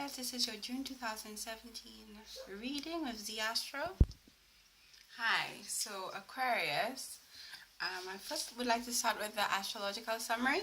Aquarius, this is your June 2017 reading with the Astro. Hi, so Aquarius, I first would like to start with the astrological summary.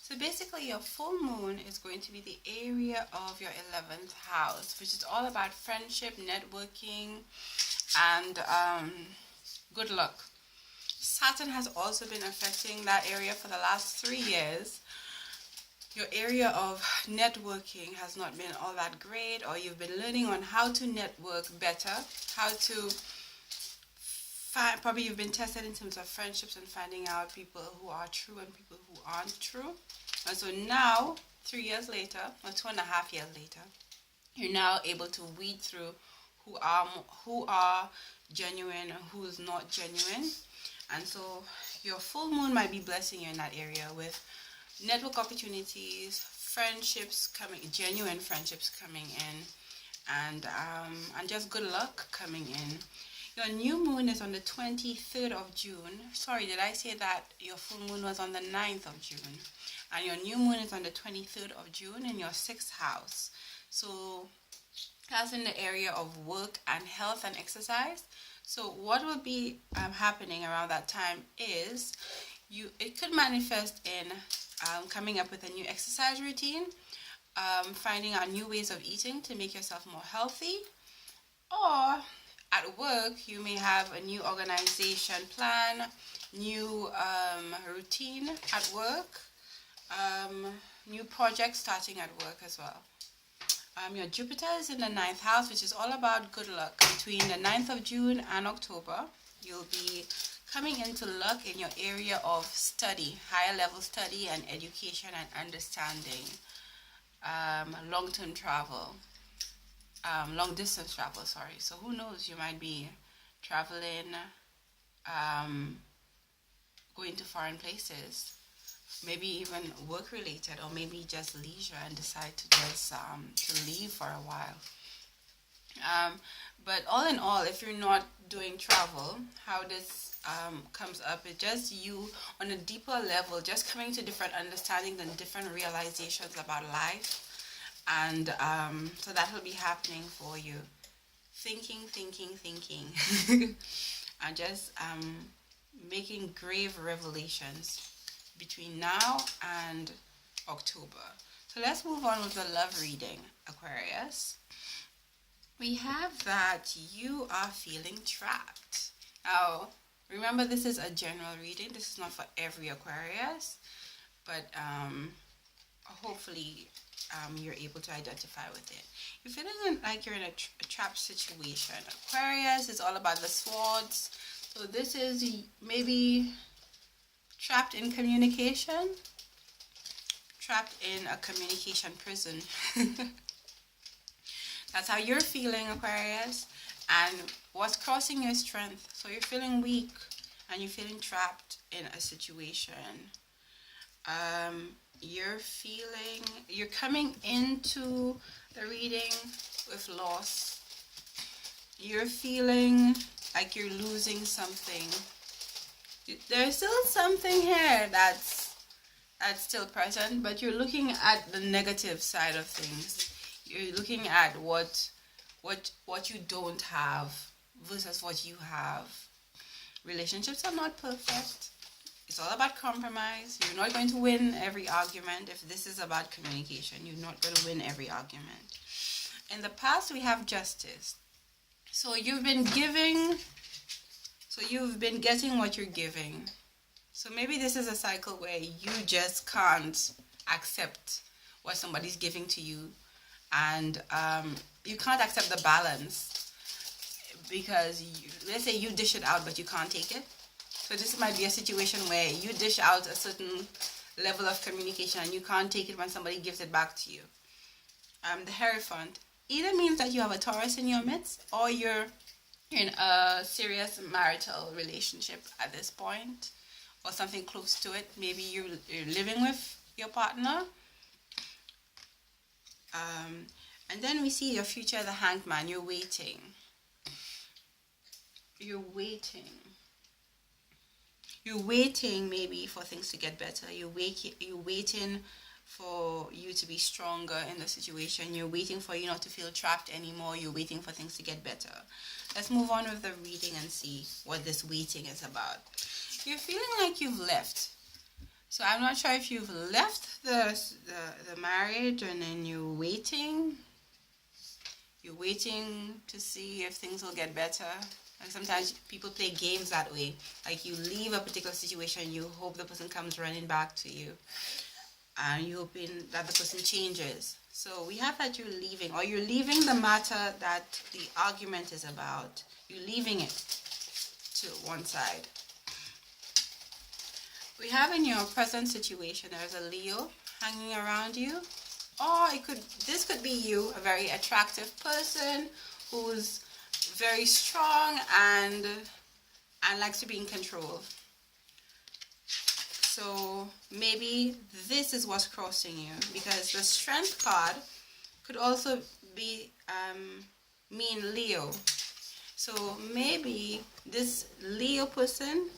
So basically your full moon is going to be the area of your 11th house, which is all about friendship, networking, and good luck. Saturn has also been affecting that area for the last 3 years. Your area of networking has not been all that great, or you've been learning on how to network better, how to find, probably you've been tested in terms of friendships and finding out people who are true and people who aren't true. And so now, 3 years later, or 2.5 years later, you're now able to weed through who are genuine and who's not genuine. And so your full moon might be blessing you in that area with network opportunities, friendships coming, genuine friendships coming in, and just good luck coming in. Your new moon is on the 23rd of June. Sorry, did I say that your full moon was on the 9th of June? And your new moon is on the 23rd of June in your 6th house. So that's in the area of work and health and exercise. So what will be happening around that time is it could manifest in coming up with a new exercise routine, finding out new ways of eating to make yourself more healthy, or at work you may have a new organization plan, new routine at work, new projects starting at work as well. Your Jupiter is in the 9th house, which is all about good luck. Between the 9th of June and October, you'll be coming into luck in your area of study, higher level study and education and understanding, long-term travel, long distance travel, sorry. So who knows, you might be traveling, going to foreign places, maybe even work related, or maybe just leisure and decide to just to leave for a while. But all in all, if you're not doing travel, how this comes up is just you on a deeper level, just coming to different understandings and different realizations about life. And so that will be happening for you. Thinking, and just making grave revelations between now and October. So let's move on with the love reading, Aquarius. We have that you are feeling trapped. Now, remember, this is a general reading. This is not for every Aquarius, but hopefully you're able to identify with it. You're feeling like you're in a trap situation. Aquarius is all about the swords. So this is maybe trapped in communication, trapped in a communication prison. That's how you're feeling, Aquarius. And what's crossing your strength? So you're feeling weak and you're feeling trapped in a situation. You're coming into the reading with loss. You're feeling like you're losing something. There's still something here that's still present, but you're looking at the negative side of things. You're looking at what you don't have versus what you have. Relationships are not perfect. It's all about compromise. You're not going to win every argument. If this is about communication, you're not going to win every argument. In the past, we have justice. So you've been getting what you're giving. So maybe this is a cycle where you just can't accept what somebody's giving to you, and you can't accept the balance because let's say you dish it out but you can't take it. So this might be a situation where you dish out a certain level of communication and you can't take it when somebody gives it back to you. The Hierophant either means that you have a Taurus in your midst, or you're in a serious marital relationship at this point, or something close to it. Maybe you're living with your partner. And then we see your future, the Hanged Man. You're waiting. You're waiting maybe for things to get better. You're waiting for you to be stronger in the situation. You're waiting for you not to feel trapped anymore. You're waiting for things to get better. Let's move on with the reading and see what this waiting is about. You're feeling like you've left. So I'm not sure if you've left the marriage and then you're waiting. You're waiting to see if things will get better. Like sometimes people play games that way. Like you leave a particular situation, you hope the person comes running back to you. And you're hoping that the person changes. So we have that you're leaving, or you're leaving the matter that the argument is about. You're leaving it to one side. We have in your present situation, there's a Leo hanging around you. Or this could be you, a very attractive person who's very strong and likes to be in control. So maybe this is what's crossing you, because the Strength card could also be mean Leo. So maybe this Leo person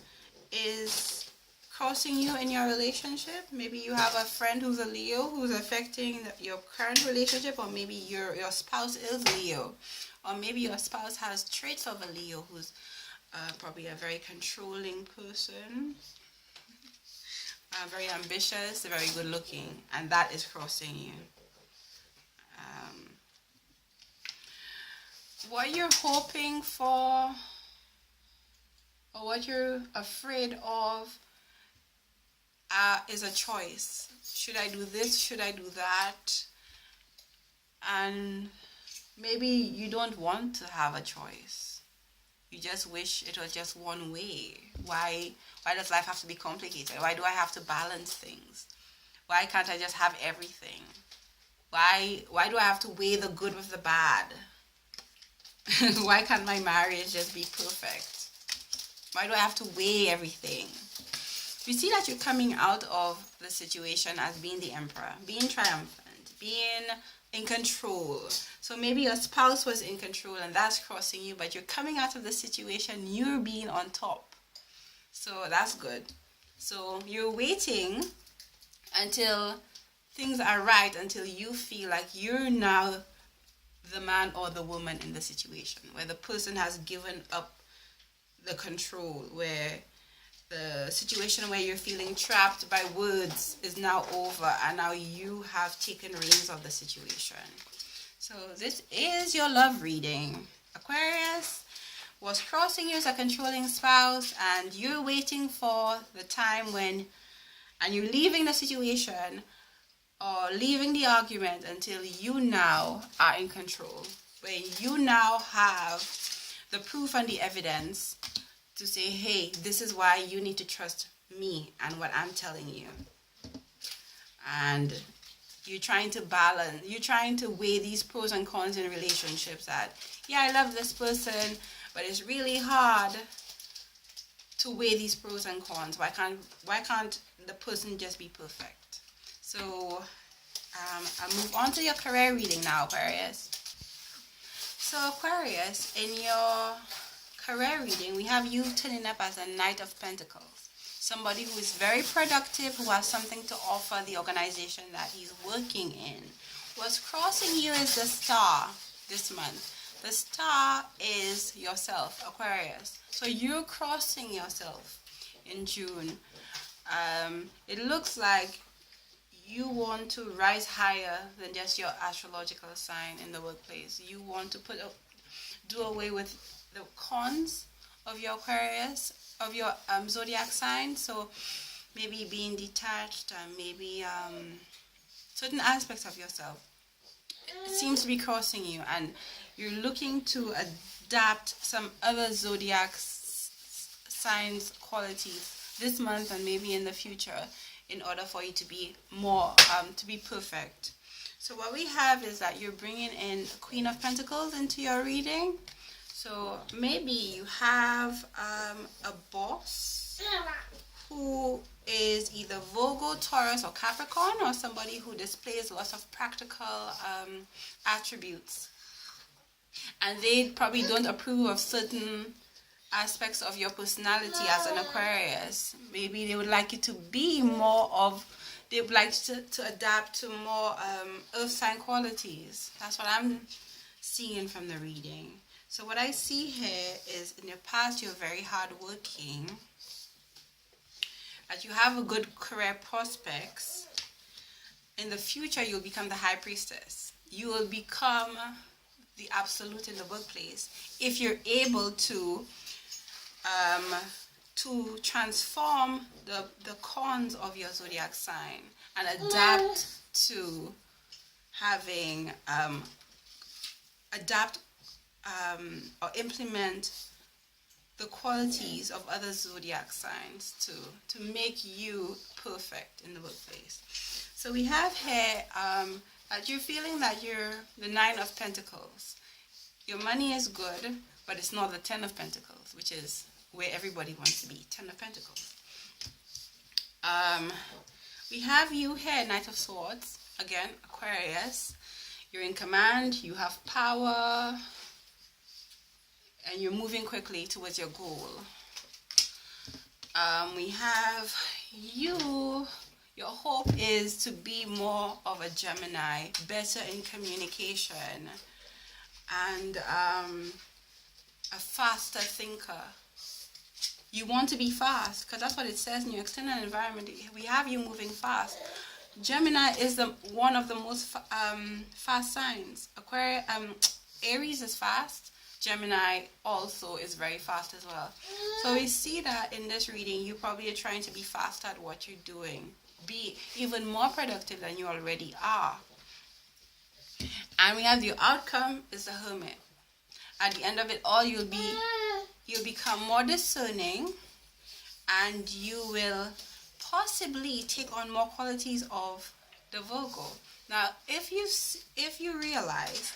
is crossing you in your relationship. Maybe you have a friend who's a Leo who's affecting your current relationship, or maybe your spouse is Leo, or maybe your spouse has traits of a Leo who's probably a very controlling person. Very ambitious, very good looking, and that is crossing you. What you're hoping for, or what you're afraid of, is a choice. Should I do this? Should I do that? And maybe you don't want to have a choice. You just wish it was just one way. Why does life have to be complicated? Why do I have to balance things? Why can't I just have everything? Why do I have to weigh the good with the bad? Why can't my marriage just be perfect? Why do I have to weigh everything? You see that you're coming out of the situation as being the emperor, being triumphant, being in control. So maybe your spouse was in control and that's crossing you, but you're coming out of the situation, you're being on top. So that's good. So you're waiting until things are right, until you feel like you're now the man or the woman in the situation, where the person has given up the control, where the situation where you're feeling trapped by words is now over, and now you have taken reins of the situation. So this is your love reading. Aquarius, was crossing you as a controlling spouse, and you're waiting for the time when, and you're leaving the situation or leaving the argument until you now are in control, where you now have the proof and the evidence to say, hey, this is why you need to trust me and what I'm telling you. And you're trying to balance, you're trying to weigh these pros and cons in relationships, that, yeah, I love this person, but it's really hard to weigh these pros and cons. Why can't the person just be perfect? So I'll move on to your career reading now, Aquarius. So Aquarius, in your career reading, we have you turning up as a Knight of Pentacles. Somebody who is very productive, who has something to offer the organization that he's working in. What's crossing you is the Star this month. The Star is yourself, Aquarius. So you're crossing yourself in June. It looks like you want to rise higher than just your astrological sign in the workplace. You want to do away with the cons of your Aquarius, of your zodiac sign. So maybe being detached, maybe certain aspects of yourself. It seems to be crossing you, and you're looking to adapt some other zodiac signs qualities this month and maybe in the future, in order for you to be more, to be perfect. So what we have is that you're bringing in Queen of Pentacles into your reading. So maybe you have a boss who is either Virgo, Taurus, or Capricorn, or somebody who displays lots of practical attributes. And they probably don't approve of certain aspects of your personality as an Aquarius. Maybe they would like you to be more of they would like to adapt to more earth sign qualities. That's what I'm seeing from the reading. So what I see here is in your past you're very hardworking, that you have a good career prospects. In the future you'll become the high priestess. You will become the absolute in the workplace if you're able to transform the cons of your zodiac sign and adapt to having or implement the qualities of other zodiac signs to make you perfect in the workplace. So we have here that you're feeling that you're the 9 of Pentacles. Your money is good, but it's not the 10 of Pentacles, which is where everybody wants to be, 10 of Pentacles. We have you here, Knight of Swords, again, Aquarius. You're in command, you have power, and you're moving quickly towards your goal. We have you, your hope is to be more of a Gemini, better in communication, and a faster thinker. You want to be fast, because that's what it says in your external environment. We have you moving fast. Gemini is one of the most fast signs. Aries is fast. Gemini also is very fast as well. So we see that in this reading, you probably are trying to be fast at what you're doing. Be even more productive than you already are. And we have the outcome is the Hermit. At the end of it all, you'll become more discerning, and you will possibly take on more qualities of the Virgo. Now, if you realize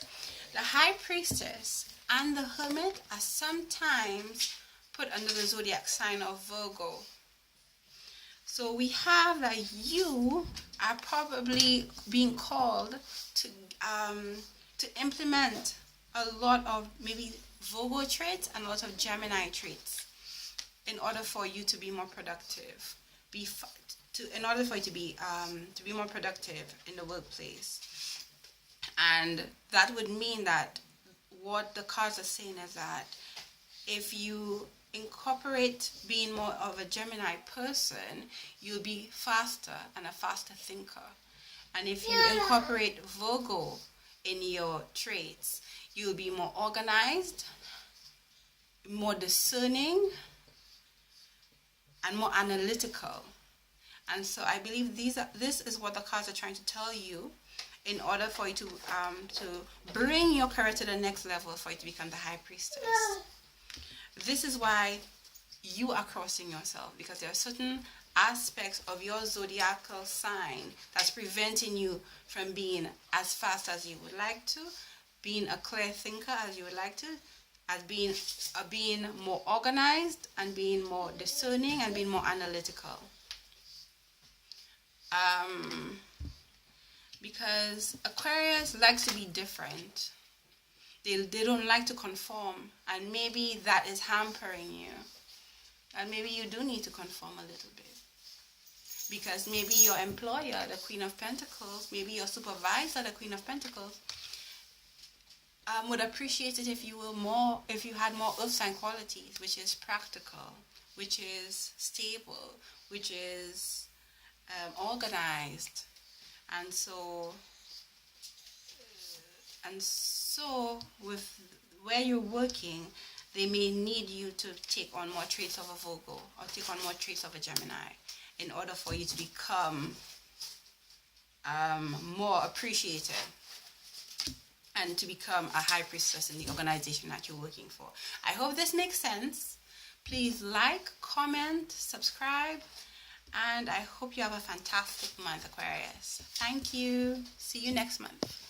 the High Priestess and the Hermit are sometimes put under the zodiac sign of Virgo. So we have that you are probably being called to implement a lot of maybe Virgo traits and a lot of Gemini traits in order for you to be more productive. In order for you to be more productive in the workplace. And that would mean that what the cards are saying is that if you incorporate being more of a Gemini person, you'll be faster and a faster thinker. And if you incorporate Virgo in your traits, you'll be more organized, more discerning, and more analytical. And so I believe this is what the cards are trying to tell you in order for you to bring your career to the next level, for you to become the High Priestess. This is why you are crossing yourself, because there are certain aspects of your zodiacal sign that's preventing you from being as fast as you would like to, being a clear thinker as you would like to, as being more organized and being more discerning and being more analytical. Because Aquarius likes to be different. They don't like to conform, and maybe that is hampering you. And maybe you do need to conform a little bit. Because maybe your employer, the Queen of Pentacles, maybe your supervisor, the Queen of Pentacles, would appreciate it if you had more earth sign qualities, which is practical, which is stable, which is organized. And so with where you're working, they may need you to take on more traits of a Virgo or take on more traits of a Gemini in order for you to become more appreciated and to become a high priestess in the organization that you're working for. I hope this makes sense. Please like, comment, subscribe, and I hope you have a fantastic month, Aquarius. Thank you. See you next month.